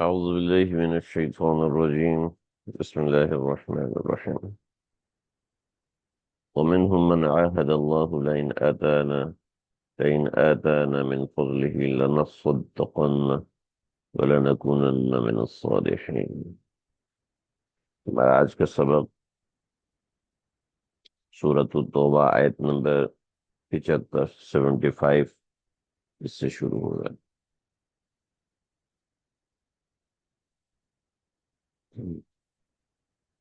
أعوذ بالله من الشيطان الرجيم. بسم الله الرحمن الرحيم. ومنهم من عاهد الله لئن آتانا من فضله لنصدقن ولنكونن من الصالحين. ہمارا آج کا سبق سورۃ التوبہ آیت نمبر 75 اس سے شروع ہوگا۔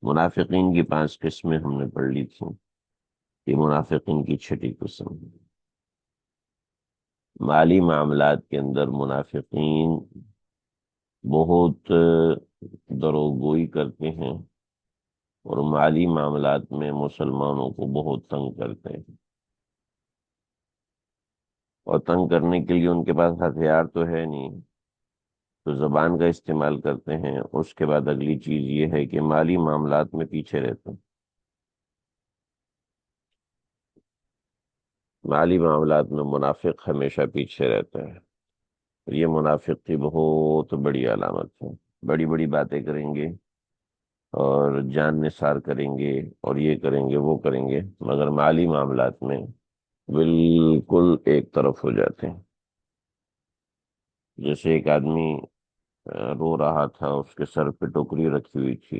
منافقین کی 5 قسمیں ہم نے پڑھ لی تھیں، یہ منافقین کی 6ٹھی قسم۔ مالی معاملات کے اندر منافقین بہت دروگوئی کرتے ہیں اور مالی معاملات میں مسلمانوں کو بہت تنگ کرتے ہیں، اور تنگ کرنے کے لیے ان کے پاس ہتھیار تو ہے نہیں، تو زبان کا استعمال کرتے ہیں۔ اس کے بعد اگلی چیز یہ ہے کہ مالی معاملات میں پیچھے رہتے ہیں، مالی معاملات میں منافق ہمیشہ پیچھے رہتے ہیں۔ یہ منافق کی بہت بڑی علامت ہے، بڑی بڑی باتیں کریں گے اور جان نثار کریں گے اور یہ کریں گے وہ کریں گے، مگر مالی معاملات میں بالکل ایک طرف ہو جاتے ہیں۔ جیسے ایک آدمی رو رہا تھا، اس کے سر پہ ٹوکری رکھی ہوئی تھی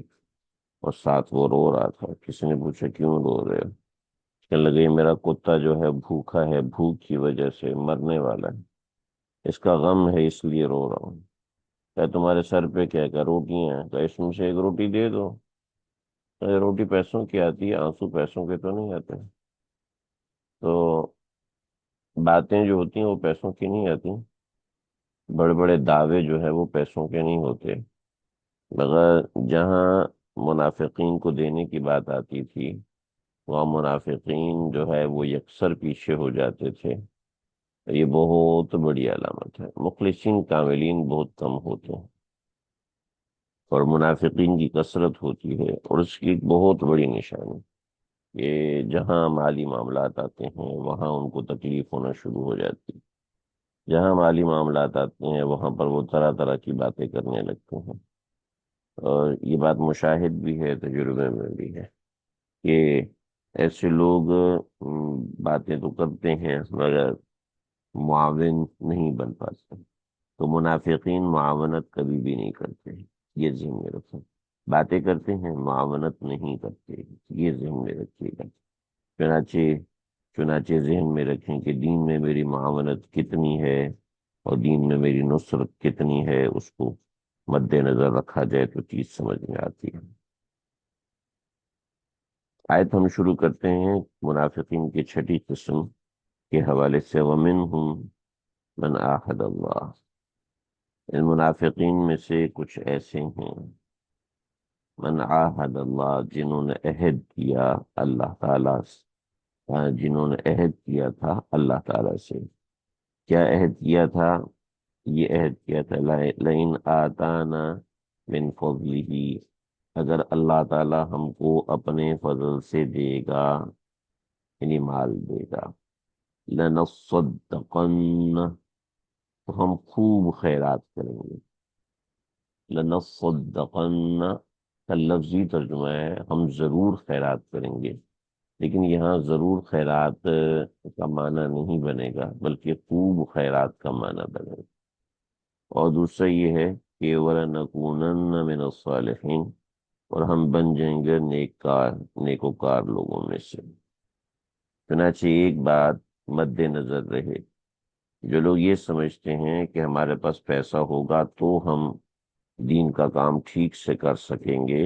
اور ساتھ وہ رو رہا تھا۔ کسی نے پوچھا کیوں رو رہے ہو؟ کہنے لگے یہ میرا کتا جو ہے بھوکا ہے، بھوک کی وجہ سے مرنے والا ہے، اس کا غم ہے اس لیے رو رہا ہوں۔ کہ تمہارے سر پہ کیا کہ روٹیاں ہیں؟ کہ اس میں سے ایک روٹی دے دو۔ روٹی پیسوں کی آتی ہے، آنسو پیسوں کے تو نہیں آتے۔ تو باتیں جو ہوتی ہیں وہ پیسوں کی نہیں آتی، بڑے بڑے دعوے جو ہے وہ پیسوں کے نہیں ہوتے، مگر جہاں منافقین کو دینے کی بات آتی تھی وہاں منافقین جو ہے وہ یکسر پیچھے ہو جاتے تھے۔ یہ بہت بڑی علامت ہے، مخلصین کاملین بہت کم ہوتے ہیں اور منافقین کی کثرت ہوتی ہے، اور اس کی ایک بہت بڑی نشانی یہ جہاں مالی معاملات آتے ہیں وہاں ان کو تکلیف ہونا شروع ہو جاتی ہے۔ جہاں مالی معاملات آتے ہیں وہاں پر وہ طرح طرح کی باتیں کرنے لگتے ہیں، اور یہ بات مشاہد بھی ہے، تجربے میں بھی ہے کہ ایسے لوگ باتیں تو کرتے ہیں مگر معاون نہیں بن پاتے۔ تو منافقین معاونت کبھی بھی نہیں کرتے، یہ ذہن میں رکھیں۔ باتیں کرتے ہیں، معاونت نہیں کرتے، یہ ذہن میں رکھیے گا۔ چنانچہ چنانچہ ذہن میں رکھیں کہ دین میں میری معاونت کتنی ہے اور دین میں میری نصرت کتنی ہے، اس کو مد نظر رکھا جائے تو چیز سمجھ میں آتی ہے۔ آیت ہم شروع کرتے ہیں منافقین کی 6ٹھی قسم کے حوالے سے۔ وَمِنْهُمْ مَنْ عَاهَدَ اللَّهَ، ان منافقین میں سے کچھ ایسے ہیں من عاہد اللہ، جنہوں نے عہد کیا اللہ تعالیٰ سے، جنہوں نے عہد کیا تھا اللہ تعالیٰ سے۔ کیا عہد کیا تھا؟ یہ عہد کیا تھا لئن آتانا من فضلہ، اگر اللہ تعالیٰ ہم کو اپنے فضل سے دے گا، یعنی مال دے گا، لنصدقن، تو ہم خوب خیرات کریں گے۔ لنصدقن کا لفظی ترجمہ ہے ہم ضرور خیرات کریں گے، لیکن یہاں ضرور خیرات کا معنی نہیں بنے گا بلکہ خوب خیرات کا معنی بنے گا۔ اور دوسرا یہ ہے کہ وَلَنَكُونَنَّ مِنَ الصَّالِحِينَ، اور ہم بن جائیں گے نیکوکار لوگوں میں سے۔ چنانچہ ایک بات مد نظر رہے، جو لوگ یہ سمجھتے ہیں کہ ہمارے پاس پیسہ ہوگا تو ہم دین کا کام ٹھیک سے کر سکیں گے،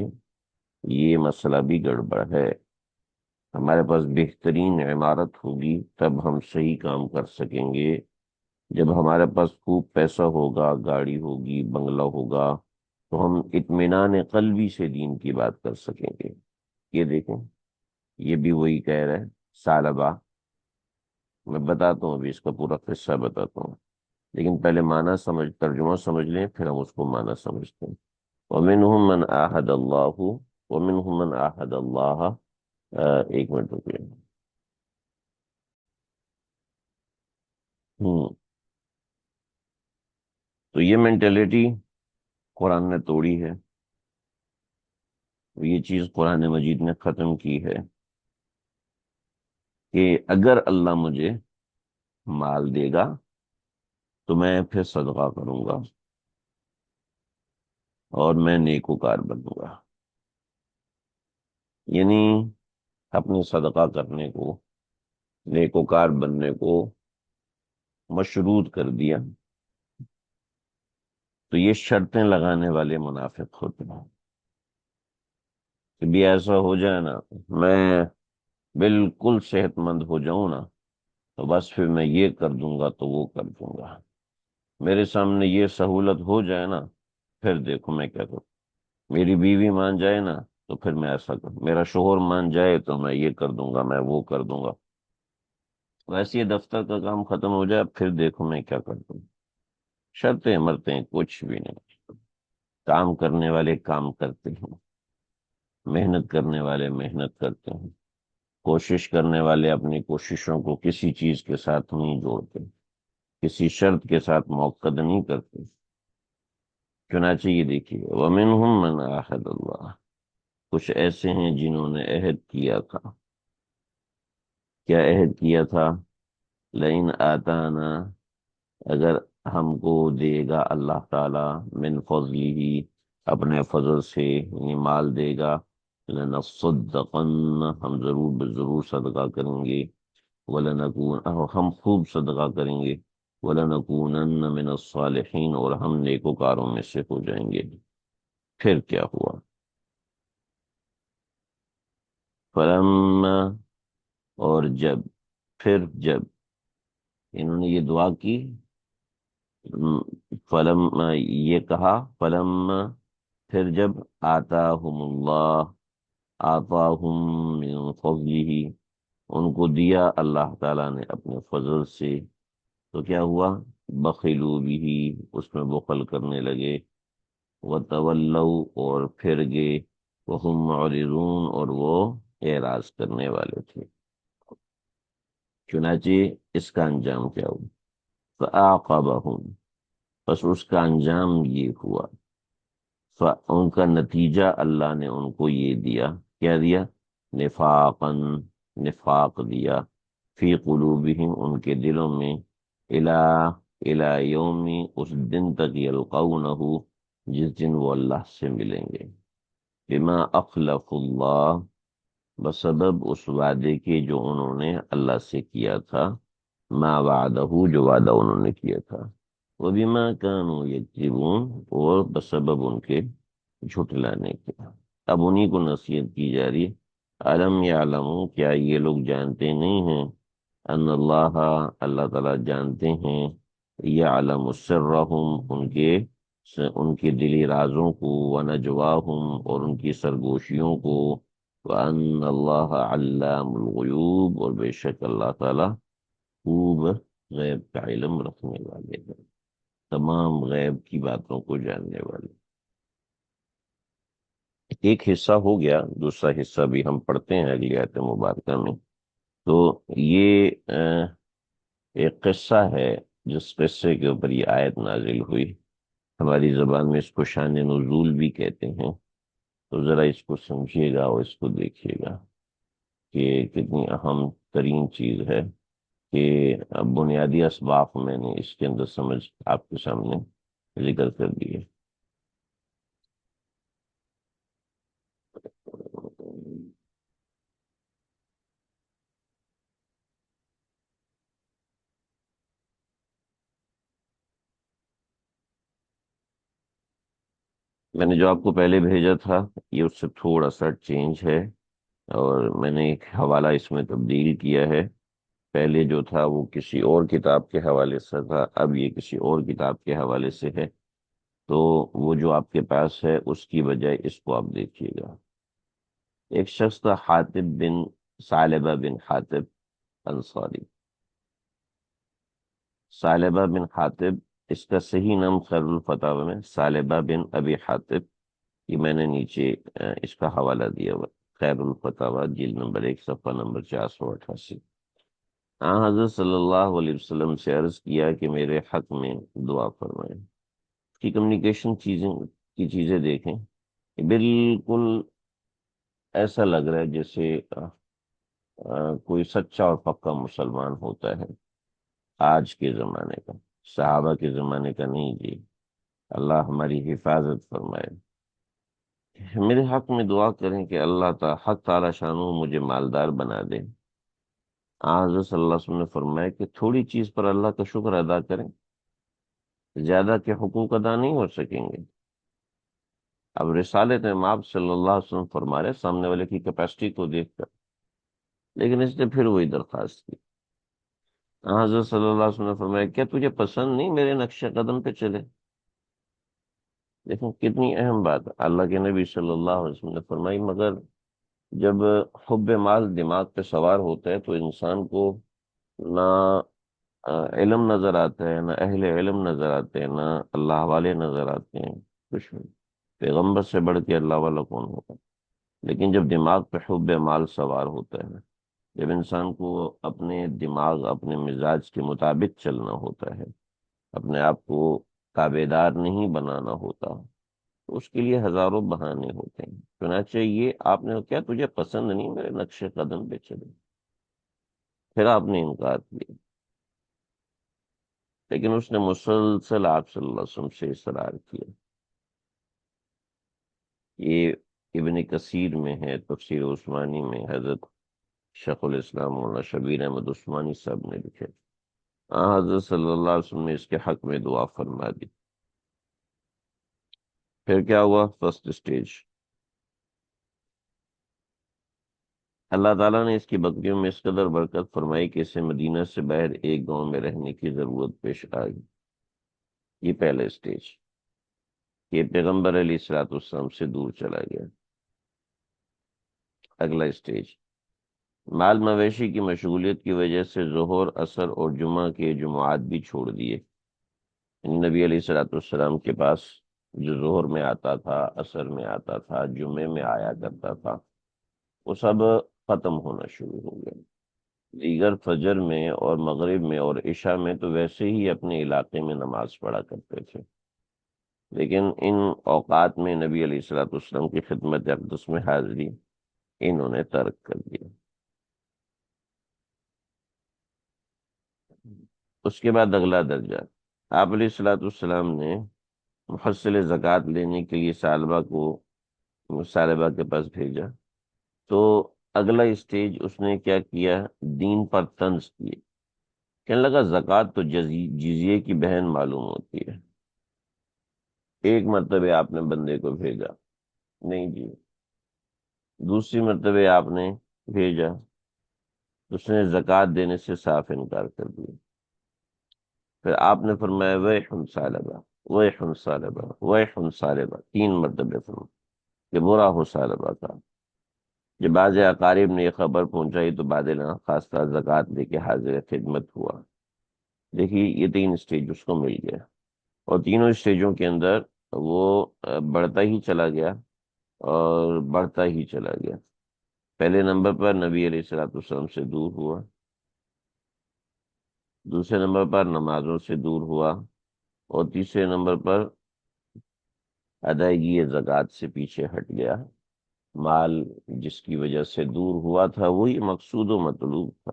یہ مسئلہ بھی گڑبڑ ہے۔ ہمارے پاس بہترین عمارت ہوگی تب ہم صحیح کام کر سکیں گے۔ جب ہمارے پاس خوب پیسہ ہوگا، گاڑی ہوگی، بنگلہ ہوگا، تو ہم اطمینان قلبی سے دین کی بات کر سکیں گے۔ یہ دیکھیں، یہ بھی وہی کہہ رہے ہیں ثعلبہ۔ میں بتاتا ہوں، ابھی اس کا پورا قصہ بتاتا ہوں، لیکن پہلے ترجمہ سمجھ لیں، پھر ہم اس کو معنی سمجھتے ہیں۔ وَمِنْهُمْ مَنْ عَاهَدَ اللَّهُ، وَمِنْهُمْ مَنْ عَاهَدَ اللَّهَ، ایک منٹ رکیے۔ تو یہ مینٹلٹی قرآن نے توڑی ہے، یہ چیز قرآن مجید نے ختم کی ہے کہ اگر اللہ مجھے مال دے گا تو میں پھر صدقہ کروں گا اور میں نیکوکار بنوں گا. یعنی اپنے صدقہ کرنے کو، نیکوکار بننے کو مشروط کر دیا. تو یہ شرطیں لگانے والے منافق ہوتے ہیں کہ بھی ایسا ہو جائے نا، میں بالکل صحت مند ہو جاؤں نا، تو بس پھر میں یہ کر دوں گا تو وہ کر دوں گا. میرے سامنے یہ سہولت ہو جائے نا، پھر دیکھو میں کیا کروں. میری بیوی مان جائے نا تو پھر میں ایسا کروں. میرا شوہر مان جائے تو میں یہ کر دوں گا، میں وہ کر دوں گا. ویسے یہ دفتر کا کام ختم ہو جائے پھر دیکھو میں کیا کر دوں. شرطیں مرتے کچھ بھی نہیں. کام کرنے والے کام کرتے ہیں، محنت کرنے والے محنت کرتے ہیں، کوشش کرنے والے اپنی کوششوں کو کسی چیز کے ساتھ نہیں جوڑتے، کسی شرط کے ساتھ موقع نہیں کرتے. چنانچہ یہ دیکھیے وَمِنْهُمْ مَنْ عَاهَدَ اللَّهَ، کچھ ایسے ہیں جنہوں نے عہد کیا تھا. کیا عہد کیا تھا؟ لَإِنْ آتَانَا، اگر ہم کو دے گا اللہ تعالی من فضلہ، اپنے فضل سے، یعنی مال دے گا، لَنَصَّدَّقَنَّ، ہم ضرور بضرور صدقہ کریں گے، وَلَنَكُونَ، ہم خوب صدقہ کریں گے، وَلَنَكُونَنَّ مِنَ الصَّالِحِينَ، اور ہم نیکوکاروں میں سے ہو جائیں گے. پھر کیا ہوا؟ فلما، اور جب، پھر جب انہوں نے یہ دعا کی، فلم یہ کہا، فلم پھر جب، آتاہم اللہ، آتاہم من فضلہ، ان کو دیا اللہ تعالیٰ نے اپنے فضل سے، تو کیا ہوا؟ بخلوا بھی، اس میں بخل کرنے لگے، وتولوا، اور پھر گئے، وہم معرضون، اور وہ اعراض کرنے والے تھے. چنانچہ اس کا انجام کیا ہوا؟ فَأَعْقَبَهُمْ، بس اس کا انجام یہ ہوا، ان کا نتیجہ اللہ نے ان کو یہ دیا. کیا دیا؟ نفاقاً، نفاق دیا، فی قلوبہم، ان کے دلوں میں، الی یوم، اس دن تک، یلقونہ، جس دن وہ اللہ سے ملیں گے. بما اخلف اللہ، بسبب اس وعدے کے جو انہوں نے اللہ سے کیا تھا، ما وعدہ، جو وعدہ انہوں نے کیا تھا، وبما كانوا یکذبون، اور بسبب ان کے جھٹلانے کے. اب انہی کو نصیحت کی جا رہی ہے. علم یعلموا، کیا یہ لوگ جانتے نہیں ہیں، ان اللہ، اللہ تعالیٰ جانتے ہیں، یعلم سرہم، ان کے دلی رازوں کو، ونجواہم، اور ان کی سرگوشیوں کو، وان اللہ علام الغیوب، اور بے شک اللہ تعالیٰ خوب غیب کا علم رکھنے والے ہیں، تمام غیب کی باتوں کو جاننے والے. ایک حصہ ہو گیا، دوسرا حصہ بھی ہم پڑھتے ہیں اگلی آیت مبارکہ میں. تو یہ ایک قصہ ہے جس قصے کے اوپر یہ آیت نازل ہوئی. ہماری زبان میں اس کو شان نزول بھی کہتے ہیں. تو ذرا اس کو سمجھیے گا اور اس کو دیکھیے گا کہ کتنی اہم ترین چیز ہے کہ بنیادی اسباق میں نے اس کے اندر سمجھ آپ کے سامنے ذکر کر دی ہے. میں نے جو آپ کو پہلے بھیجا تھا یہ اس سے تھوڑا سا چینج ہے، اور میں نے ایک حوالہ اس میں تبدیل کیا ہے. پہلے جو تھا وہ کسی اور کتاب کے حوالے سے تھا، اب یہ کسی اور کتاب کے حوالے سے ہے. تو وہ جو آپ کے پاس ہے اس کی بجائے اس کو آپ دیکھیے گا. ایک شخص تھا حاتب بن ثعلبہ بن حاتب انصاری. ثعلبہ بن حاتب، اس کا صحیح نام خیر الفتاوی میں ثعلبہ بن ابی حاتب، یہ میں نے نیچے اس کا حوالہ دیا ہوا، خیر الفتاوی جلد نمبر 1 صفحہ نمبر 488. ہاں، حضرت صلی اللہ علیہ وسلم سے عرض کیا کہ میرے حق میں دعا فرمائیں. کی کمیونیکیشن چیزیں کی چیزیں دیکھیں، بالکل ایسا لگ رہا ہے جیسے کوئی سچا اور پکا مسلمان ہوتا ہے آج کے زمانے کا، صحابہ کے زمانے کا نہیں جی۔ اللہ ہماری حفاظت فرمائے۔ میرے حق میں دعا کریں کہ اللہ تعالی حق تعالی شانہ مجھے مالدار بنا دے۔ حضرت صلی اللہ علیہ وسلم نے فرمایا کہ تھوڑی چیز پر اللہ کا شکر ادا کریں، زیادہ کے حقوق ادا نہیں ہو سکیں گے۔ اب رسالت امام صلی اللہ علیہ وسلم فرما رہے سامنے والے کی کیپیسٹی کو دیکھ کر، لیکن اس نے پھر وہی درخواست کی۔ حضرت صلی اللہ علیہ وسلم نے فرمایا کیا تجھے پسند نہیں میرے نقش قدم پہ چلے؟ دیکھیں کتنی اہم بات ہے۔ اللہ کے نبی صلی اللہ علیہ وسلم نے فرمائی مگر جب حب مال دماغ پہ سوار ہوتا ہے تو انسان کو نہ علم نظر آتا ہے، نہ اہل علم نظر آتے ہیں، نہ اللہ والے نظر آتے ہیں، کچھ نہیں۔ پیغمبر سے بڑھ کے اللہ والا کون ہوگا؟ لیکن جب دماغ پہ حب مال سوار ہوتا ہے، جب انسان کو اپنے دماغ اپنے مزاج کے مطابق چلنا ہوتا ہے، اپنے آپ کو تابع دار نہیں بنانا ہوتا، تو اس کے لیے ہزاروں بہانے ہوتے ہیں۔ چنانچہ یہ آپ نے کیا تجھے پسند نہیں میرے نقش قدم پہ چلے؟ پھر آپ نے انکار کیا، لیکن اس نے مسلسل آپ صلی اللہ علیہ وسلم سے اصرار کیا۔ یہ ابن کثیر میں ہے، تفسیر عثمانی میں حضرت شیخ الاسلام مولانا شبیر احمد عثمانی صاحب نے لکھے۔ حضرت صلی اللہ علیہ وسلم نے اس کے حق میں دعا فرما دی۔ پھر کیا ہوا؟ فرسٹ اسٹیج، اللہ تعالیٰ نے اس کی بکریوں میں اس قدر برکت فرمائی کہ اسے مدینہ سے باہر ایک گاؤں میں رہنے کی ضرورت پیش آئی۔ یہ پہلا اسٹیج، یہ پیغمبر علیہ الصلوۃ والسلام سے دور چلا گیا۔ اگلا اسٹیج، مال مویشی کی مشغولیت کی وجہ سے ظہر، عصر اور جمعہ کے جمعات بھی چھوڑ دیے۔ نبی علیہ الصلوۃ والسلام کے پاس جو ظہر میں آتا تھا، عصر میں آتا تھا، جمعے میں آیا کرتا تھا، وہ سب ختم ہونا شروع ہو گیا۔ دیگر فجر میں اور مغرب میں اور عشاء میں تو ویسے ہی اپنے علاقے میں نماز پڑھا کرتے تھے، لیکن ان اوقات میں نبی علیہ الصلوۃ والسلام کی خدمت اقدس میں حاضری انہوں نے ترک کر دیا۔ اس کے بعد اگلا درجہ، آپ علیہ الصلوۃ والسلام نے محصل زکوٰۃ لینے کے لیے سالبہ کے پاس بھیجا، تو اگلا اسٹیج اس نے کیا کیا؟ دین پر طنز کیے۔ کہنے لگا زکوٰۃ تو جزیے کی بہن معلوم ہوتی ہے، ایک مرتبہ آپ نے بندے کو بھیجا، نہیں جی، دوسری مرتبہ آپ نے بھیجا، اس نے زکوٰۃ دینے سے صاف انکار کر دیا۔ پھر آپ نے فرمایا ویحن ثعلبہ، ویحن ثعلبہ، ویحن ثعلبہ، تین مرتبہ فرمایا کہ برا ہو ثعلبہ کا۔ جب بعض اقارب نے یہ خبر پہنچائی تو بادل خاصہ زکوٰۃ لے کے حاضر خدمت ہوا۔ دیکھیے یہ تین اسٹیج اس کو مل گیا، اور تینوں اسٹیجوں کے اندر وہ بڑھتا ہی چلا گیا اور بڑھتا ہی چلا گیا۔ پہلے نمبر پر نبی علیہ الصلوۃ والسلام سے دور ہوا، دوسرے نمبر پر نمازوں سے دور ہوا، اور تیسرے نمبر پر ادائیگی زکوٰۃ سے پیچھے ہٹ گیا۔ مال جس کی وجہ سے دور ہوا تھا وہی مقصود و مطلوب تھا،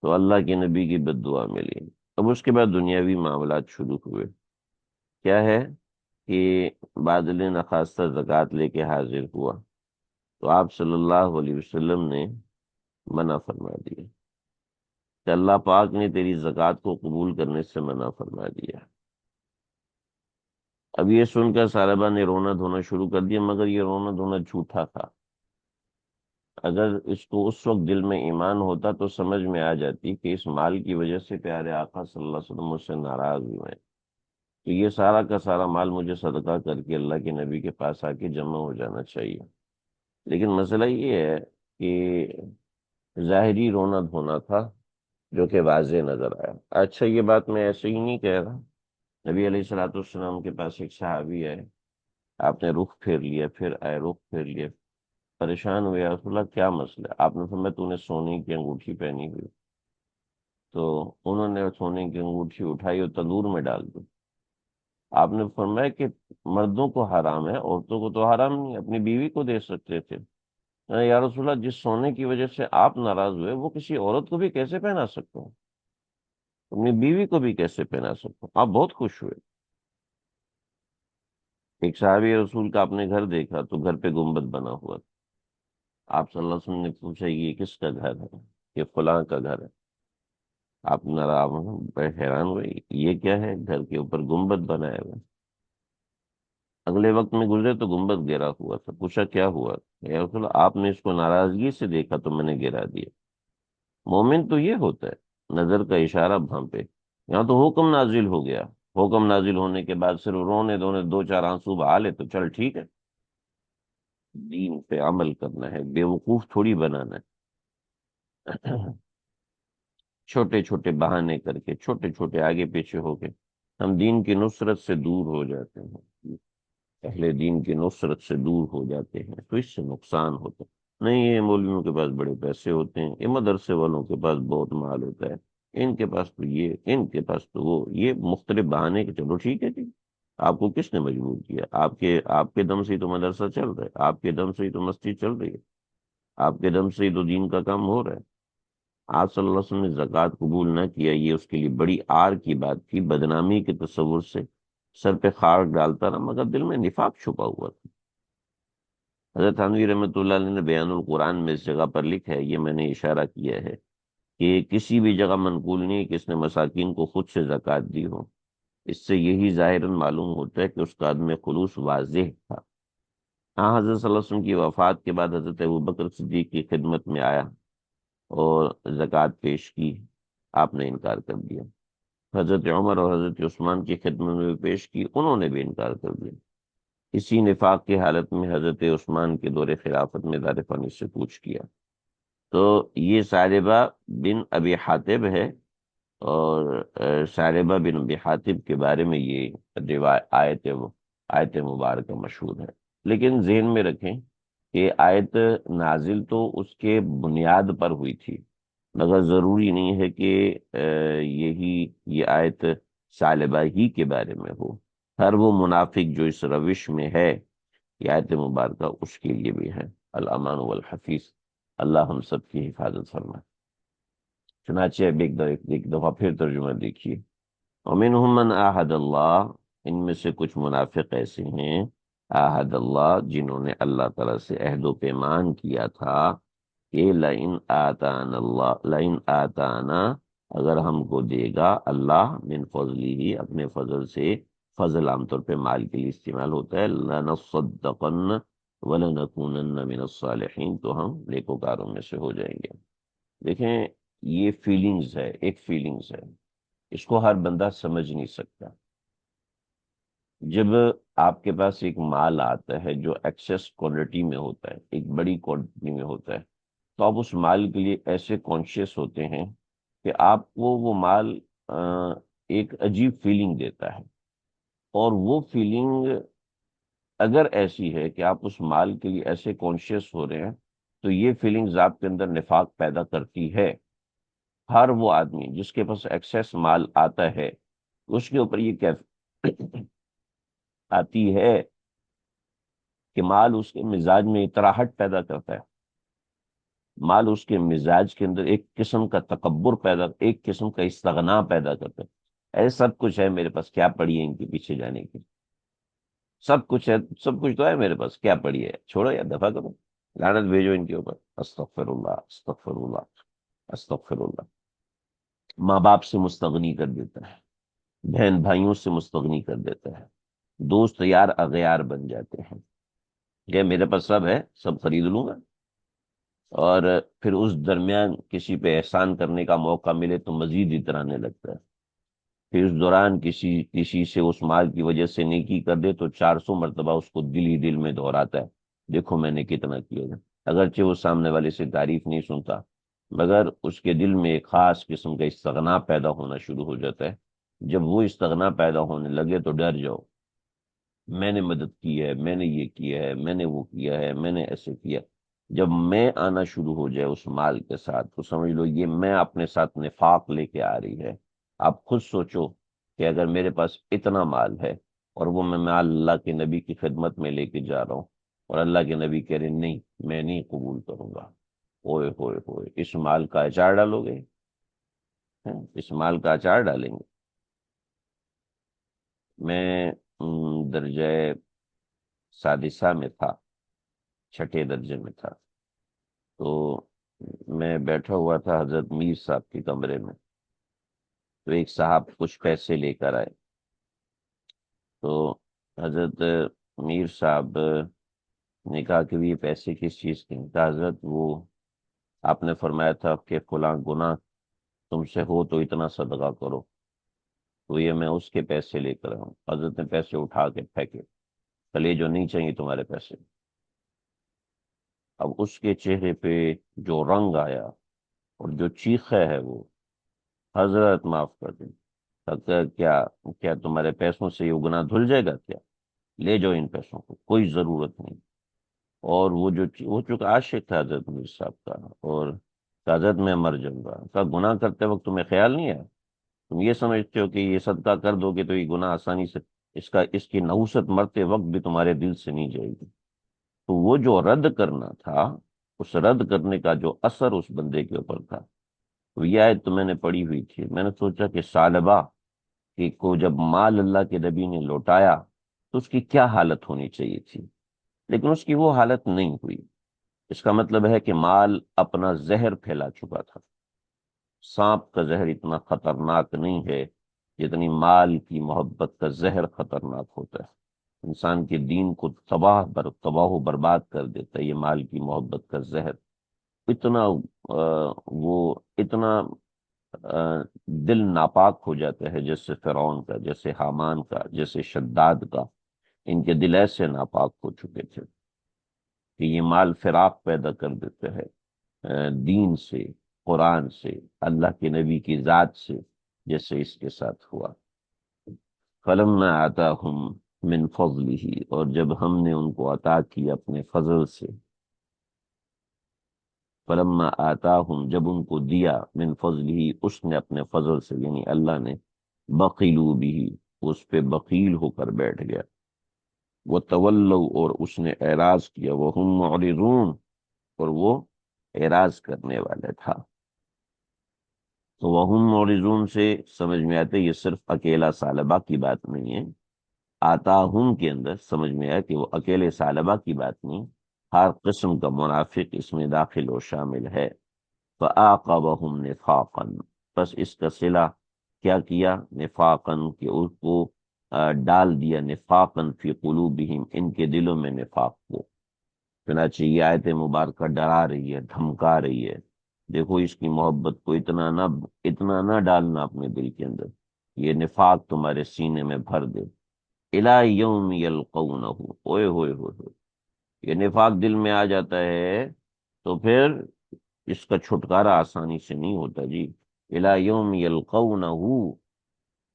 تو اللہ کے نبی کی بد دعا ملی۔ اب اس کے بعد دنیاوی معاملات شروع ہوئے۔ کیا ہے کہ بادل نخواستہ زکوٰۃ لے کے حاضر ہوا تو آپ صلی اللہ علیہ وسلم نے منع فرما دیا کہ اللہ پاک نے تیری زکوٰۃ کو قبول کرنے سے منع فرما دیا۔ اب یہ سن کر صاحبہ نے رونا دھونا شروع کر دیا، مگر یہ رونا دھونا جھوٹا تھا۔ اگر اس کو اس وقت دل میں ایمان ہوتا تو سمجھ میں آ جاتی کہ اس مال کی وجہ سے پیارے آقا صلی اللہ علیہ وسلم مجھ سے ناراض ہوئے ہیں، تو یہ سارا کا سارا مال مجھے صدقہ کر کے اللہ کے نبی کے پاس آ کے جمع ہو جانا چاہیے۔ لیکن مسئلہ یہ ہے کہ ظاہری رونا دھونا تھا جو کہ واضح نظر آیا۔ اچھا یہ بات میں ایسے ہی نہیں کہہ رہا، نبی علیہ الصلوۃ والسلام کے پاس ایک صحابی آئے، آپ نے رخ پھیر لیا، پھر آئے رخ پھیر لیا، پریشان ہوئے، یا رسول اللہ کیا مسئلہ ہے؟ آپ نے فرمایا تو نے سونے کی انگوٹھی پہنی ہوئی، تو انہوں نے سونے کی انگوٹھی اٹھائی اور تندور میں ڈال دی۔ آپ نے فرمایا کہ مردوں کو حرام ہے، عورتوں کو تو حرام نہیں، اپنی بیوی کو دے سکتے تھے۔ یا رسول اللہ، جس سونے کی وجہ سے آپ ناراض ہوئے وہ کسی عورت کو بھی کیسے پہنا سکتا ہوں، اپنی بیوی کو بھی کیسے پہنا سکتا ہوں؟ آپ بہت خوش ہوئے۔ ایک صحابی رسول کا اپنے گھر دیکھا تو گھر پہ گنبد بنا ہوا تھا۔ آپ صلی اللہ علیہ وسلم نے پوچھا یہ کس کا گھر ہے؟ یہ فلاں کا گھر ہے۔ آپ ناراض حیران ہوئے، یہ کیا ہے؟ گھر کے اوپر گنبد بنایا ہوا ہے۔ اگلے وقت میں گزرے تو گنبد گرا ہوا تھا، پوچھا کیا ہوا؟ یا رسول اللہ، آپ نے اس کو ناراضگی سے دیکھا تو میں نے گرا دیا۔ مومن تو یہ ہوتا ہے، نظر کا اشارہ بھانپے۔ یہاں تو حکم نازل ہو گیا، حکم نازل ہونے کے بعد صرف رونے دھونے دو چار آنسو بہا لے تو چل ٹھیک ہے۔ دین پہ عمل کرنا ہے، بے وقوف تھوڑی بنانا ہے۔ چھوٹے چھوٹے بہانے کر کے، چھوٹے چھوٹے آگے پیچھے ہو کے ہم دین کی نصرت سے دور ہو جاتے ہیں، اہل دین کی نصرت سے دور ہو جاتے ہیں، تو اس سے نقصان ہوتا ہے۔ نہیں، یہ مولویوں کے پاس بڑے پیسے ہوتے ہیں، یہ مدرسے والوں کے پاس بہت مال ہوتا ہے، ان کے پاس تو یہ، ان کے پاس تو وہ، یہ مختلف بہانے کے، چلو ٹھیک ہے جی۔ آپ کو کس نے مجبور کیا؟ آپ کے دم سے ہی تو مدرسہ چل رہا ہے، آپ کے دم سے ہی تو مسجد چل رہی ہے، آپ کے دم سے ہی تو دین کا کام ہو رہا ہے۔ آپ صلی اللہ علیہ وسلم نے زکوٰۃ قبول نہ کیا، یہ اس کے لیے بڑی آر کی بات تھی، بدنامی کے تصور سے سر پہ خاک ڈالتا رہا، مگر دل میں نفاق چھپا ہوا تھا۔ حضرت تھانوی رحمۃ اللہ علیہ نے بیان القرآن میں اس جگہ پر لکھا ہے، یہ میں نے اشارہ کیا ہے کہ کسی بھی جگہ منقول نہیں ہے کہ اس نے مساکین کو خود سے زکوٰۃ دی ہو۔ اس سے یہی ظاہراً معلوم ہوتا ہے کہ اس کا عدم خلوص واضح تھا۔ ہاں، حضرت صلی اللہ علیہ وسلم کی وفات کے بعد حضرت ابوبکر صدیق کی خدمت میں آیا اور زکوٰۃ پیش کی، آپ نے انکار کر دیا۔ حضرت عمر اور حضرت عثمان کی خدمت میں بھی پیش کی، انہوں نے بھی انکار کر دیا۔ اسی نفاق کی حالت میں حضرت عثمان کے دور خلافت میں دار فانی سے پوچھ کیا تو یہ ساربہ بن ابی حاتب ہے، اور ساربہ بن ابی حاتب کے بارے میں یہ آیت مبارکہ مشہور ہے۔ لیکن ذہن میں رکھیں کہ آیت نازل تو اس کے بنیاد پر ہوئی تھی، مگر ضروری نہیں ہے کہ یہ آیت ثعلبہ ہی کے بارے میں ہو۔ ہر وہ منافق جو اس روش میں ہے، یہ آیت مبارکہ اس کے لیے بھی ہے۔ الامان والحفیظ، اللہ ہم سب کی حفاظت فرمائے۔ چنانچہ اب ایک دفعہ پھر ترجمہ دیکھیے۔ ومنہم من عاہد اللہ، ان میں سے کچھ منافق ایسے ہیں، عاہد اللہ، جنہوں نے اللہ تعالیٰ سے عہد و پیمان کیا تھا کہ لئن آتانا، اگر ہم کو دے گا اللہ، من فضلی، اپنے فضل سے، فضل عام طور پہ مال کے لیے استعمال ہوتا ہے، لنصدقن ولنکونن من الصالحین، تو ہم نیکوکاروں میں سے ہو جائیں گے۔ دیکھیں، یہ فیلنگز ہے، ایک فیلنگز ہے، اس کو ہر بندہ سمجھ نہیں سکتا۔ جب آپ کے پاس ایک مال آتا ہے جو ایکسیس کوانٹٹی میں ہوتا ہے، ایک بڑی کوانٹٹی میں ہوتا ہے، تو آپ اس مال کے لیے ایسے کانشیس ہوتے ہیں کہ آپ کو وہ مال ایک عجیب فیلنگ دیتا ہے، اور وہ فیلنگ اگر ایسی ہے کہ آپ اس مال کے لیے ایسے کانشیس ہو رہے ہیں، تو یہ فیلنگز آپ کے اندر نفاق پیدا کرتی ہے۔ ہر وہ آدمی جس کے پاس ایکسیس مال آتا ہے، اس کے اوپر یہ آتی ہے کہ مال اس کے مزاج میں اطراحٹ پیدا کرتا ہے، مال اس کے مزاج کے اندر ایک قسم کا تکبر ایک قسم کا استغنا پیدا کرتا ہے۔ ایسا سب کچھ ہے میرے پاس، کیا پڑی ہے ان کے پیچھے جانے کی؟ سب کچھ ہے، سب کچھ تو ہے میرے پاس، کیا پڑی ہے؟ چھوڑو یا دفع کرو، لعنت بھیجو ان کے اوپر۔ استغفر اللہ، استغفر اللہ، استغفر اللہ۔ ماں باپ سے مستغنی کر دیتا ہے، بہن بھائیوں سے مستغنی کر دیتا ہے، دوست یار اغیار بن جاتے ہیں کہ میرے پاس سب ہے، سب خرید لوں گا، اور پھر اس درمیان کسی پہ احسان کرنے کا موقع ملے تو مزید اترانے لگتا ہے، پھر اس دوران کسی سے اس مال کی وجہ سے نیکی کر دے تو 400 مرتبہ اس کو دل ہی دل میں دہراتا ہے، دیکھو میں نے کتنا کیا ہے۔ اگرچہ وہ سامنے والے سے تعریف نہیں سنتا، مگر اس کے دل میں ایک خاص قسم کا استغنا پیدا ہونا شروع ہو جاتا ہے۔ جب وہ استغنا پیدا ہونے لگے تو ڈر جاؤ، میں نے مدد کی ہے، میں نے یہ کیا ہے، میں نے وہ کیا ہے، میں نے ایسے کیا۔ جب میں آنا شروع ہو جائے اس مال کے ساتھ تو سمجھ لو یہ میں اپنے ساتھ نفاق لے کے آ رہی ہے۔ آپ خود سوچو کہ اگر میرے پاس اتنا مال ہے اور وہ میں اللہ کے نبی کی خدمت میں لے کے جا رہا ہوں، اور اللہ کے نبی کہہ رہے نہیں، میں نہیں قبول کروں گا۔ اوئے ہوئے ہوئے، اس مال کا اچار ڈالو گے؟ اس مال کا اچار ڈالیں گے؟ میں درجہ سادسہ میں تھا، چھٹے درجے میں تھا، تو میں بیٹھا ہوا تھا حضرت میر صاحب کے کمرے میں، تو ایک صاحب کچھ پیسے لے کر آئے، تو حضرت میر صاحب نے کہا کہ یہ پیسے کس چیز کے ہیں؟ کہا حضرت وہ آپ نے فرمایا تھا کہ فلاں گناہ تم سے ہو تو اتنا صدقہ کرو، تو یہ میں اس کے پیسے لے کر آؤں۔ حضرت نے پیسے اٹھا کے پھینکے، کل یہ جو نہیں چاہیے تمہارے پیسے۔ اب اس کے چہرے پہ جو رنگ آیا اور جو چیخا ہے وہ، حضرت معاف کر دیں، کیا کیا تمہارے پیسوں سے یہ گناہ دھل جائے گا کیا؟ لے جاؤ ان پیسوں کو، کوئی ضرورت نہیں۔ اور وہ جو وہ چونکہ عاشق تھا حضرت میر صاحب کا، اور حضرت میں مر جاؤں گا، کا گناہ کرتے وقت تمہیں خیال نہیں آیا؟ تم یہ سمجھتے ہو کہ یہ صدقہ کر دو گے تو یہ گناہ آسانی سے، اس کی نحوست مرتے وقت بھی تمہارے دل سے نہیں جائے گی؟ تو وہ جو رد کرنا تھا، اس رد کرنے کا جو اثر اس بندے کے اوپر تھا، تو یہ آیت تو میں نے پڑھی ہوئی تھی، میں نے سوچا کہ سالبہ کہ کو جب مال اللہ کے نبی نے لوٹایا تو اس کی کیا حالت ہونی چاہیے تھی، لیکن اس کی وہ حالت نہیں ہوئی۔ اس کا مطلب ہے کہ مال اپنا زہر پھیلا چکا تھا۔ سانپ کا زہر اتنا خطرناک نہیں ہے جتنی مال کی محبت کا زہر خطرناک ہوتا ہے۔ انسان کے دین کو تباہ و برباد کر دیتا ہے یہ مال کی محبت کا زہر۔ اتنا وہ اتنا دل ناپاک ہو جاتا ہے، جیسے فرعون کا، جیسے حامان کا، جیسے شداد کا، ان کے دل ایسے ناپاک ہو چکے تھے کہ یہ مال فراق پیدا کر دیتا ہے دین سے، قرآن سے، اللہ کے نبی کی ذات سے، جیسے اس کے ساتھ ہوا۔ فلما آتاہم من فضلہ، اور جب ہم نے ان کو عطا کیا اپنے فضل سے، فلما آتاہم جب ان کو دیا، من فضلہ اس نے اپنے فضل سے یعنی اللہ نے، بخلوا بھی اس پہ بخیل ہو کر بیٹھ گیا، وتولوا اور اس نے اعراض کیا، وہم معرضون اور وہ اعراض کرنے والے تھا۔ تو وہم معرضون سے سمجھ میں آتے یہ صرف اکیلا ثعلبہ کی بات نہیں ہے، آتاہم کے اندر سمجھ میں آیا کہ وہ اکیلے ثعلبہ کی بات نہیں، ہر قسم کا منافق اس میں داخل و شامل ہے۔ فَآقَبَهُمْ نِفَاقًا بس اس کا صلہ کیا کیا، نفاقاً کہ اس کو ڈال دیا، نفاقاً فی قلوبہم ان کے دلوں میں نفاق کو۔ چنانچہ یہ آیت مبارکہ ڈرا رہی ہے، دھمکا رہی ہے، دیکھو اس کی محبت کو اتنا نہ ڈالنا اپنے دل کے اندر، یہ نفاق تمہارے سینے میں بھر دے۔ الی یوم یلقونہ، اوئے ہوئے ہوئے ہوئے، یہ نفاق دل میں آ جاتا ہے تو پھر اس کا چھٹکارا آسانی سے نہیں ہوتا جی۔ الی یوم یلقونہ،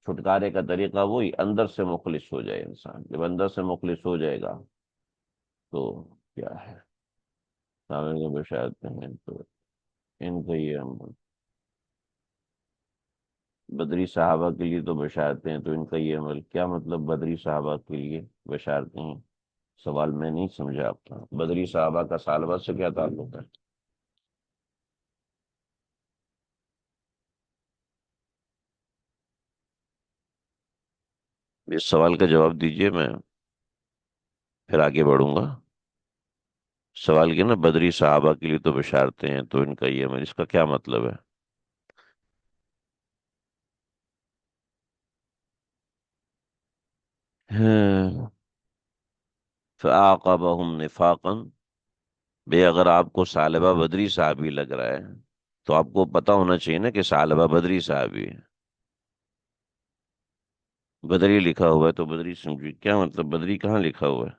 چھٹکارے کا طریقہ وہی اندر سے مخلص ہو جائے انسان، جب اندر سے مخلص ہو جائے گا تو کیا ہے، سامنے کو بشارت ہیں تو ان کو یہ بدری صحابہ کے لیے تو بشارتیں ہیں، تو ان کا یہ عمل کیا مطلب بدری صحابہ کے لیے بشارتیں ہیں؟ سوال میں نہیں سمجھا آپ کا، بدری صحابہ کا سالبہ سے کیا تعلق ہے؟ اس سوال کا جواب دیجئے، میں پھر آگے بڑھوں گا۔ سوال کیا نا، بدری صحابہ کے لیے تو بشارتیں ہیں تو ان کا یہ عمل، اس کا کیا مطلب ہے؟ ہاں، فَأَعْقَبَهُمْ نِفَاقًا، بے اگر آپ کو ثعلبہ بدری صحابی لگ رہا ہے تو آپ کو پتا ہونا چاہیے نا کہ ثعلبہ بدری صحابی ہے۔ بدری لکھا ہوا ہے تو بدری سمجھیے، کیا مطلب بدری کہاں لکھا ہوا ہے؟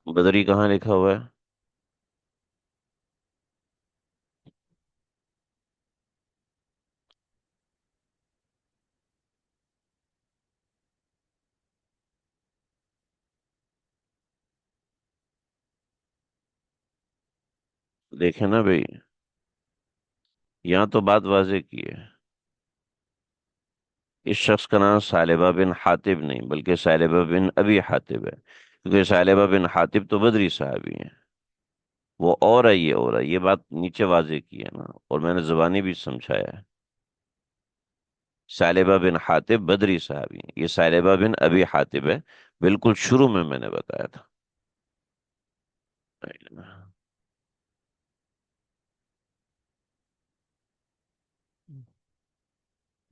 بدری کہاں لکھا ہوا ہے؟ دیکھیں نا بھائی، یہاں تو بات واضح کی ہے. اس شخص کا نام ثعلبہ بن حاتب نہیں بلکہ ثعلبہ بن ابی حاتب ہے، کیونکہ ثعلبہ بن حاتب تو بدری صحابی ہیں. وہ اور ہے، یہ اور ہے، یہ بات نیچے واضح کی ہے نا، اور میں نے زبانی بھی سمجھایا ہے. ثعلبہ بن حاتب بدری صحابی ہیں، یہ ثعلبہ بن ابی حاتب ہے. بالکل شروع میں نے بتایا تھا.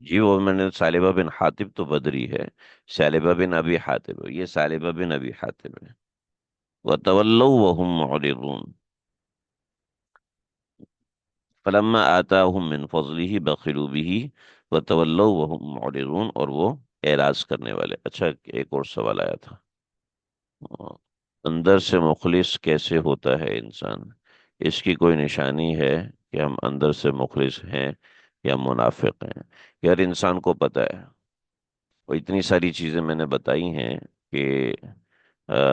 جی وہ میں نے ثعلبہ بن حاتب تو بدری ہے، ثعلبہ بن ابی حاتب ہے، یہ ثعلبہ بن ابی حاتب ہے. وَتَوَلَّوْا وَهُمْ مُعْرِضُونَ فَلَمَّا آتَاهُم مِّن فَضْلِهِ بَخِلُوا بِهِ وَتَوَلَّوْا وَهُمْ مُعْرِضُونَ، اور وہ اعراض کرنے والے. اچھا ایک اور سوال آیا تھا. اندر سے مخلص کیسے ہوتا ہے انسان؟ اس کی کوئی نشانی ہے کہ ہم اندر سے مخلص ہیں یا منافق ہیں؟ یار انسان کو پتہ ہے. وہ اتنی ساری چیزیں میں نے بتائی ہیں کہ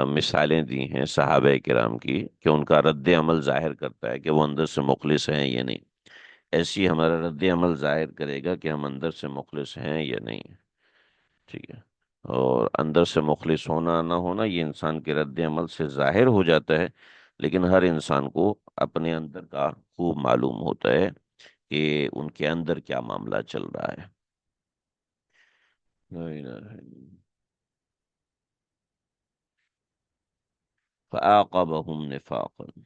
مثالیں دی ہیں صحابہ کرام کی کہ ان کا رد عمل ظاہر کرتا ہے کہ وہ اندر سے مخلص ہیں یا نہیں. ایسی ہمارا رد عمل ظاہر کرے گا کہ ہم اندر سے مخلص ہیں یا نہیں. ٹھیک ہے. اور اندر سے مخلص ہونا نہ ہونا یہ انسان کے رد عمل سے ظاہر ہو جاتا ہے، لیکن ہر انسان کو اپنے اندر کا خوب معلوم ہوتا ہے کہ ان کے اندر کیا معاملہ چل رہا ہے. لا الہ الا اللہ. فَأَعْقَبَهُمْ نِفَاقًا،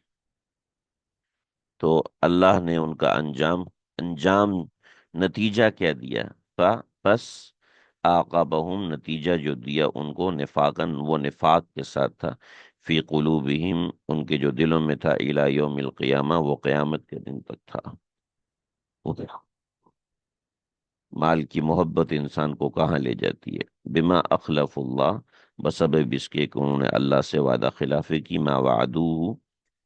تو اللہ نے ان کا انجام نتیجہ کیا دیا. بس آقابہم، نتیجہ جو دیا ان کو، نفاقن، وہ نفاق کے ساتھ تھا، فی قلوبہم، ان کے جو دلوں میں تھا، الی یوم القیامہ، وہ قیامت کے دن تک تھا. وہ مال کی محبت انسان کو کہاں لے جاتی ہے؟ بما اخلف اللہ، بسبب اس کے کہ انہوں نے اللہ سے وعدہ خلافی کی، ما وعدوہ،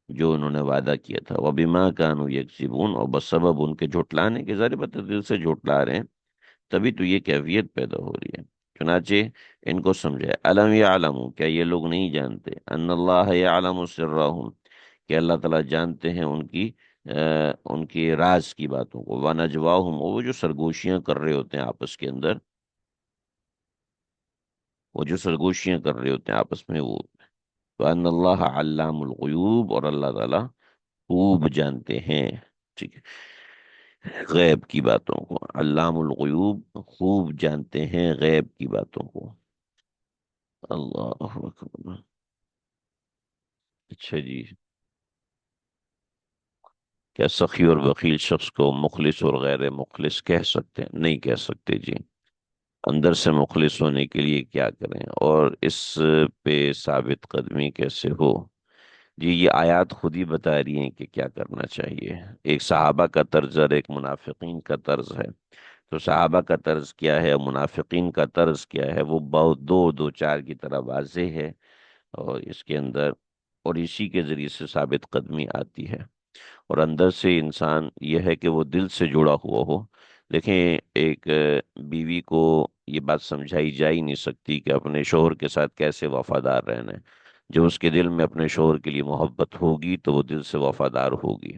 جو انہوں نے وعدہ کیا تھا، وَبِمَا كَانُوا يَكْسِبُونَ، اور بس سبب ان کے جھٹلانے کے، ظاہر بات ہے دل سے جھٹلا رہے ہیں، تبھی تو یہ کیفیت پیدا ہو رہی ہے. چنانچہ ان کو سمجھائے، الم یعلموا، کیا یہ لوگ نہیں جانتے، ان اللہ یعلم سرہم، کہ اللہ تعالیٰ جانتے ہیں ان کی راز کی باتوں کو، ونجواہم، وہ جو سرگوشیاں کر رہے ہوتے ہیں آپس کے اندر، وہ جو سرگوشیاں کر رہے ہوتے ہیں آپس میں، وہ وَأَنَّ اللَّهَ عَلَّامُ الْغُيُوبِ، اور اللہ تعالیٰ خوب جانتے ہیں، ٹھیک ہے، غیب کی باتوں کو. علام الغیوب، خوب جانتے ہیں غیب کی باتوں کو. اللہ اکبر. اچھا جی. کیا سخی اور بخیل شخص کو مخلص اور غیر مخلص کہہ سکتے ہیں؟ نہیں کہہ سکتے جی. اندر سے مخلص ہونے کے لیے کیا کریں، اور اس پہ ثابت قدمی کیسے ہو؟ جی یہ آیات خود ہی بتا رہی ہیں کہ کیا کرنا چاہیے. ایک صحابہ کا طرز اور ایک منافقین کا طرز ہے. تو صحابہ کا طرز کیا ہے، منافقین کا طرز کیا ہے، وہ بہت دو دو چار کی طرح واضح ہے، اور اس کے اندر، اور اسی کے ذریعے سے ثابت قدمی آتی ہے. اور اندر سے انسان یہ ہے کہ وہ دل سے جڑا ہوا ہو. دیکھیں ایک بیوی کو یہ بات سمجھائی جا ہی نہیں سکتی کہ اپنے شوہر کے ساتھ کیسے وفادار رہنا ہے. جو اس کے دل میں اپنے شوہر کے لیے محبت ہوگی تو وہ دل سے وفادار ہوگی.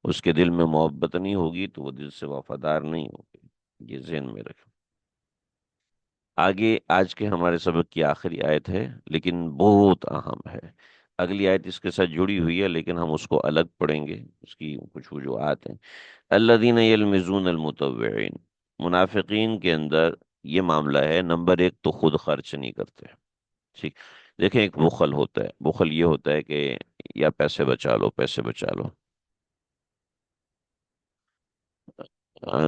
اس کے دل میں محبت نہیں ہوگی تو وہ دل سے وفادار نہیں ہوگی. یہ ذہن میں رکھیں. آگے آج کے ہمارے سبق کی آخری آیت ہے، لیکن بہت اہم ہے. اگلی آیت اس کے ساتھ جڑی ہوئی ہے لیکن ہم اس کو الگ پڑھیں گے، اس کی کچھ وجوہات ہیں. الذین یلمزون المتطوعین، منافقین کے اندر یہ معاملہ ہے. نمبر ایک تو خود خرچ نہیں کرتے. ٹھیک. دیکھیں ایک بخل ہوتا ہے، بخل یہ ہوتا ہے کہ یا پیسے بچا لو، پیسے بچا لو.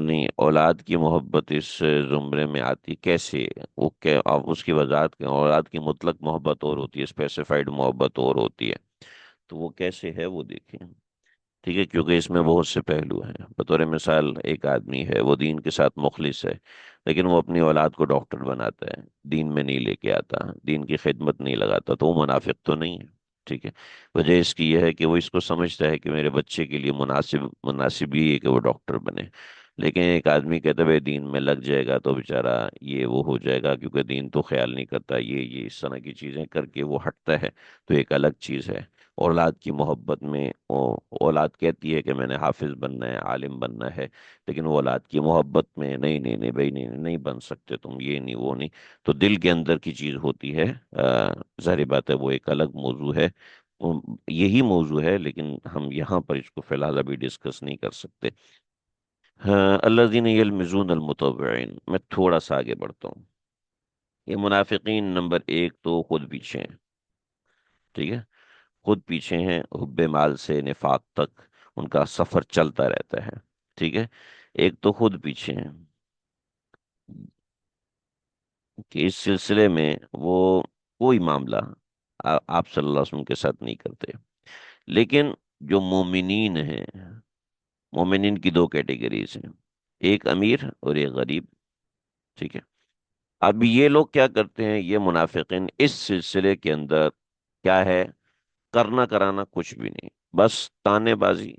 نہیں، اولاد کی محبت اس زمرے میں آتی کیسے؟ وہ کیا آپ اس کی وضاحت کریں. اولاد کی مطلق محبت اور ہوتی ہے، اسپیسیفائڈ محبت اور ہوتی ہے. تو وہ کیسے ہے وہ دیکھیں. ٹھیک ہے، کیونکہ اس میں بہت سے پہلو ہیں. بطور مثال ایک آدمی ہے، وہ دین کے ساتھ مخلص ہے، لیکن وہ اپنی اولاد کو ڈاکٹر بناتا ہے، دین میں نہیں لے کے آتا، دین کی خدمت نہیں لگاتا، تو وہ منافق تو نہیں ہے. ٹھیک ہے. وجہ اس کی یہ ہے کہ وہ اس کو سمجھتا ہے کہ میرے بچے کے لیے مناسب ہی ہے کہ وہ ڈاکٹر بنے. لیکن ایک آدمی کہتا ہے دین میں لگ جائے گا تو بیچارہ یہ وہ ہو جائے گا، کیونکہ دین تو خیال نہیں کرتا، یہ اس طرح کی چیزیں کر کے وہ ہٹتا ہے، تو ایک الگ چیز ہے. اولاد کی محبت میں اولاد کہتی ہے کہ میں نے حافظ بننا ہے، عالم بننا ہے، لیکن وہ اولاد کی محبت میں نہیں نہیں نہیں بھائی، نہیں نہیں بن سکتے تم، یہ نہیں وہ نہیں. تو دل کے اندر کی چیز ہوتی ہے، ظاہر بات ہے وہ ایک الگ موضوع ہے. یہی موضوع ہے، لیکن ہم یہاں پر اس کو فی الحال ابھی ڈسکس نہیں کر سکتے. ہاں، الذین یلمزون المتطوعین، میں تھوڑا سا آگے بڑھتا ہوں. یہ منافقین نمبر ایک تو خود پیچھے ہیں. ٹھیک ہے، خود پیچھے ہیں، حب مال سے نفاق تک ان کا سفر چلتا رہتا ہے. ٹھیک ہے، ایک تو خود پیچھے ہیں کہ اس سلسلے میں وہ کوئی معاملہ آپ صلی اللہ علیہ وسلم کے ساتھ نہیں کرتے. لیکن جو مومنین ہیں، مومنین کی دو کیٹیگریز ہیں، ایک امیر اور ایک غریب. ٹھیک ہے، اب یہ لوگ کیا کرتے ہیں، یہ منافقین اس سلسلے کے اندر کیا ہے، کرنا کرانا کچھ بھی نہیں، بس تانے بازی،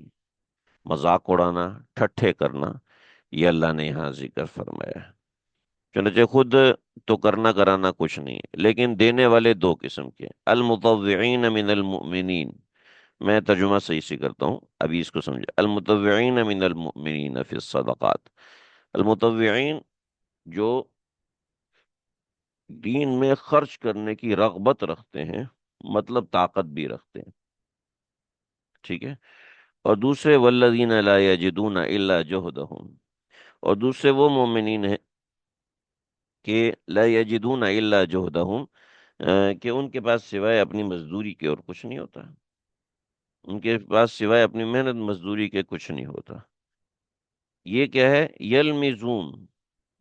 مذاق اڑانا، ٹھٹھے کرنا، یہ اللہ نے یہاں ذکر فرمایا ہے. چنانچہ خود تو کرنا کرانا کچھ نہیں ہے، لیکن دینے والے دو قسم کے: المطوعین من المؤمنین. میں ترجمہ صحیح سے کرتا ہوں، ابھی اس کو سمجھے. المطوعین من المؤمنین فی الصدقات، المطوعین جو دین میں خرچ کرنے کی رغبت رکھتے ہیں، مطلب طاقت بھی رکھتے ہیں. ٹھیک ہے، اور دوسرے والذین لا یجدون الا جہدہم، اور دوسرے وہ مومنین ہیں کہ لا یجدون الا جہدہم، کہ ان کے پاس سوائے اپنی مزدوری کے اور کچھ نہیں ہوتا. ان کے پاس سوائے اپنی محنت مزدوری کے کچھ نہیں ہوتا. یہ کیا ہے، یلمزون،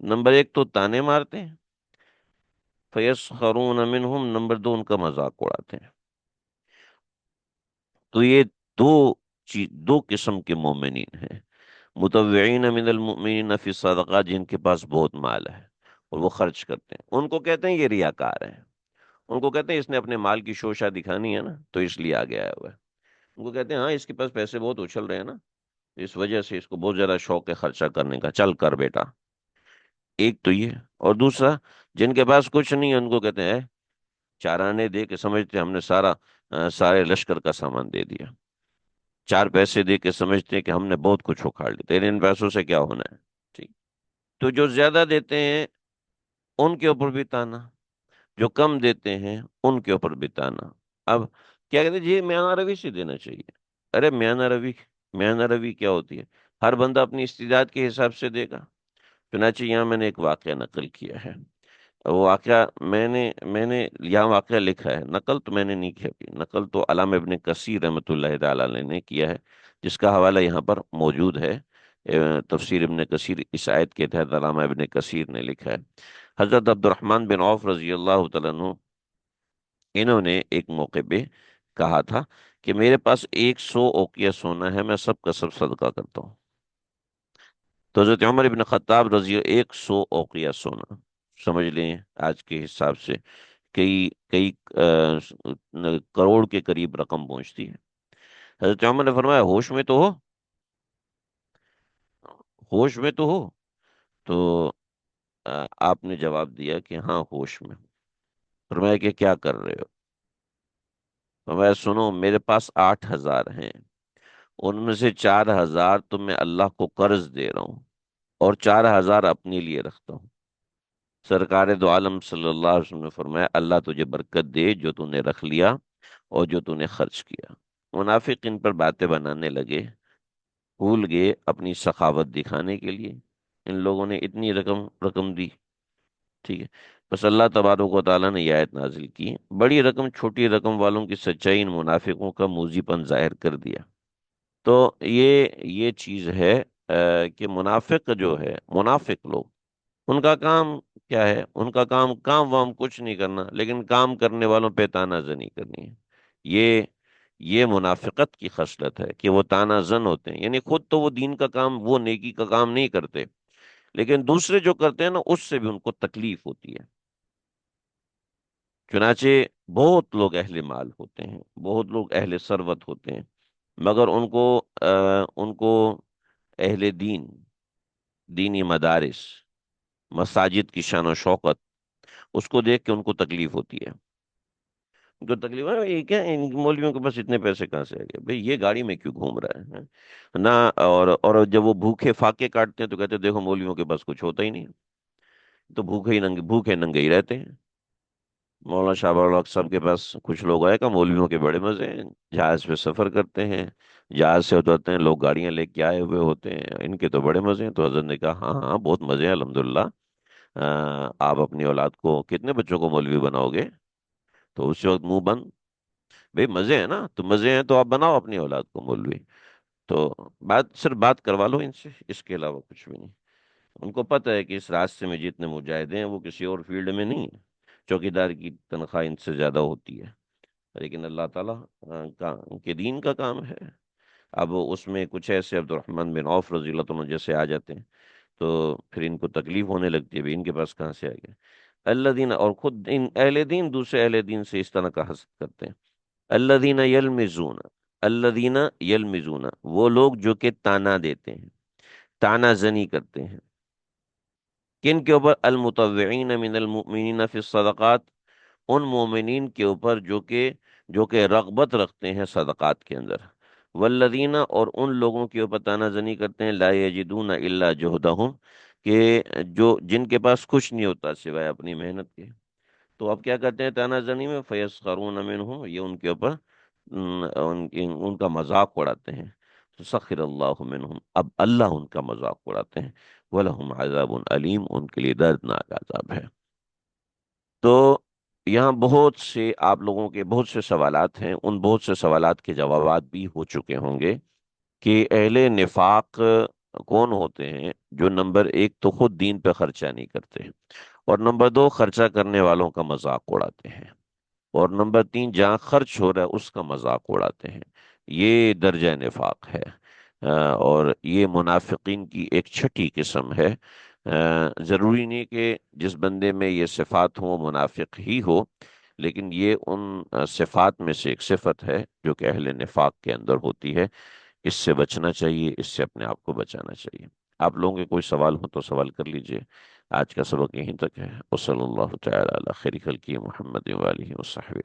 نمبر ایک تو تانے مارتے ہیں، فیسخرون منہم، نمبر دو ان کا مذاق اڑاتے ہیں. تو یہ دو دو قسم کے مومنین ہیں: متوعین من المؤمنین فی الصدقات، جن کے پاس بہت مال ہے اور وہ خرچ کرتے ہیں، ان کو کہتے ہیں یہ ریاکار ہیں. ان کو کہتے ہیں اس نے اپنے مال کی شوشہ دکھانی ہے نا، تو اس لیے آگے آیا ہوا ہے. ان کو کہتے ہیں ہاں اس کے پاس پیسے بہت اچھل رہے ہیں نا، اس وجہ سے اس کو بہت زیادہ شوق ہے خرچہ کرنے کا، چل کر بیٹا. ایک تو یہ. اور دوسرا، جن کے پاس کچھ نہیں ہے ان کو کہتے ہیں چار آنے دے کے سمجھتے ہیں ہم نے سارے لشکر کا سامان دے دیا. چار پیسے دے کے سمجھتے ہیں کہ ہم نے بہت کچھ اکھاڑ لیا، تیرے ان پیسوں سے کیا ہونا ہے. ٹھیک. تو جو زیادہ دیتے ہیں ان کے اوپر بھی تانا، جو کم دیتے ہیں ان کے اوپر بھی تانا. اب کیا کہتے ہیں جی میانہ روی سے دینا چاہیے. ارے میانہ روی، میانہ روی کیا ہوتی ہے؟ ہر بندہ اپنی استعداد کے حساب سے دے گا. چنانچہ یہاں میں نے ایک واقعہ نقل کیا ہے. وہ واقعہ میں نے یہاں واقعہ لکھا ہے، نقل تو میں نے نہیں کیا ابھی. نقل تو علامہ ابن کثیر رحمۃ اللہ تعالی علیہ نے کیا ہے، جس کا حوالہ یہاں پر موجود ہے. تفسیر ابن کثیر، اس آیت کے تحت علامہ ابن کثیر نے لکھا ہے. حضرت عبد الرحمن بن عوف رضی اللہ تعالیٰ عنہ، انہوں نے ایک موقع پہ کہا تھا کہ میرے پاس 100 اوقیہ سونا ہے، میں سب کا سب صدقہ کرتا ہوں. تو حضرت عمر بن خطاب رضی اللہ، 100 اوقیہ سونا، سمجھ لیں آج کے حساب سے کئی کئی کروڑ کے قریب رقم پہنچتی ہے. حضرت عمر نے فرمایا ہوش میں تو ہو، ہوش میں تو ہو. تو آپ نے جواب دیا کہ ہاں ہوش میں ہوں. فرمایا کہ کیا کر رہے ہو؟ فرمایا سنو، میرے پاس 8,000 ہیں، ان میں سے 4,000 تو میں اللہ کو قرض دے رہا ہوں اور 4,000 اپنے لیے رکھتا ہوں. سرکار دو عالم صلی اللہ علیہ وسلم نے فرمایا اللہ تجھے برکت دے جو تو نے رکھ لیا اور جو تو نے خرچ کیا. منافق ان پر باتیں بنانے لگے، بھول گئے اپنی سخاوت دکھانے کے لیے ان لوگوں نے اتنی رقم رقم دی. ٹھیک ہے، بس اللہ تبارک و تعالیٰ نے یہ آیت نازل کی، بڑی رقم چھوٹی رقم والوں کی سچائی ان منافقوں کا موذی پن ظاہر کر دیا. تو یہ چیز ہے کہ منافق جو ہے، منافق لوگ، ان کا کام کیا ہے؟ ان کا کام وام کچھ نہیں کرنا، لیکن کام کرنے والوں پہ تانا زنی کرنی ہے. یہ یہ منافقت کی خصلت ہے کہ وہ تانا زن ہوتے ہیں. یعنی خود تو وہ دین کا کام، وہ نیکی کا کام نہیں کرتے، لیکن دوسرے جو کرتے ہیں نا اس سے بھی ان کو تکلیف ہوتی ہے. چنانچہ بہت لوگ اہل مال ہوتے ہیں، بہت لوگ اہل ثروت ہوتے ہیں، مگر ان کو اہل دین، دینی مدارس، مساجد کی شان و شوکت، اس کو دیکھ کے ان کو تکلیف ہوتی ہے. ان کو تکلیف ہے یہ کیا ان مولویوں کے بس اتنے پیسے کہاں سے آ گئے بھئی، یہ گاڑی میں کیوں گھوم رہا ہے نہ؟ اور جب وہ بھوکے فاقے کاٹتے ہیں تو کہتے ہیں دیکھو مولویوں کے بس کچھ ہوتا ہی نہیں، تو بھوکے ننگے ہی رہتے ہیں۔ مولانا شاہ بالاک صاحب کے پاس کچھ لوگ آئے کہ مولویوں کے بڑے مزے ہیں، جہاز پہ سفر کرتے ہیں، جہاز سے اترتے ہیں، لوگ گاڑیاں لے کے آئے ہوئے ہوتے ہیں، ان کے تو بڑے مزے ہیں۔ تو حضرت نے کہا ہاں ہاں بہت مزے ہیں الحمدللہ۔ آپ اپنی اولاد کو کتنے بچوں کو مولوی بناؤ گے؟ تو اس وقت منہ بند، بھئی مزے ہیں نا، تو مزے ہیں تو آپ بناؤ اپنی اولاد کو مولوی۔ تو صرف بات کروا لو ان سے، اس کے علاوہ کچھ بھی نہیں۔ ان کو پتہ ہے کہ اس راستے میں جتنے مجاہدے ہیں وہ کسی اور فیلڈ میں نہیں ہیں، چوکیدار کی تنخواہ ان سے زیادہ ہوتی ہے، لیکن اللہ تعالیٰ کے دین کا کام ہے۔ اب اس میں کچھ ایسے عبد الرحمن بن عوف رضی اللہ عنہ جیسے آ جاتے ہیں تو پھر ان کو تکلیف ہونے لگتی ہے، بھی ان کے پاس کہاں سے آ گئے؟ اللہ دین، اور خود ان اہل دین دوسرے اہل دین سے اس طرح کا حسد کرتے ہیں۔ الذین یلمزون، الذین یلمزون، وہ لوگ جو کہ تانا دیتے ہیں، تانا زنی کرتے ہیں، کن کے اوپر؟ المتطوعین من المؤمنین فی الصدقات، ان مومنین کے اوپر جو کہ رغبت رکھتے ہیں صدقات کے اندر۔ والذین، اور ان لوگوں کے اوپر تانا زنی کرتے ہیں، لا یجدون الا جہدہم، کہ جو جن کے پاس کچھ نہیں ہوتا سوائے اپنی محنت کے۔ تو اب کیا کرتے ہیں تانا زنی میں؟ فیسخرون منہم، یہ ان کے اوپر ان کا مذاق اڑاتے ہیں۔ سخر اللہ منہم، اب اللہ ان کا مذاق اڑاتے ہیں۔ وَلَهُمْ عَذَابٌ علیم، ان کے لیے دردناک عذاب ہے۔ تو یہاں بہت سے آپ لوگوں کے بہت سے سوالات ہیں، ان بہت سے سوالات کے جوابات بھی ہو چکے ہوں گے کہ اہل نفاق کون ہوتے ہیں؟ جو نمبر ایک تو خود دین پہ خرچہ نہیں کرتے، اور نمبر دو خرچہ کرنے والوں کا مذاق اڑاتے ہیں، اور نمبر تین جہاں خرچ ہو رہا ہے اس کا مذاق اڑاتے ہیں۔ یہ درجہ نفاق ہے، اور یہ منافقین کی ایک چھٹی قسم ہے۔ ضروری نہیں کہ جس بندے میں یہ صفات ہوں وہ منافق ہی ہو، لیکن یہ ان صفات میں سے ایک صفت ہے جو کہ اہل نفاق کے اندر ہوتی ہے۔ اس سے بچنا چاہیے، اس سے اپنے آپ کو بچانا چاہیے۔ آپ لوگوں کے کوئی سوال ہو تو سوال کر لیجئے۔ آج کا سبق یہیں تک ہے۔ وصلی اللہ تعالی علی خیر خلقہ محمد وآلہ وصحبہ۔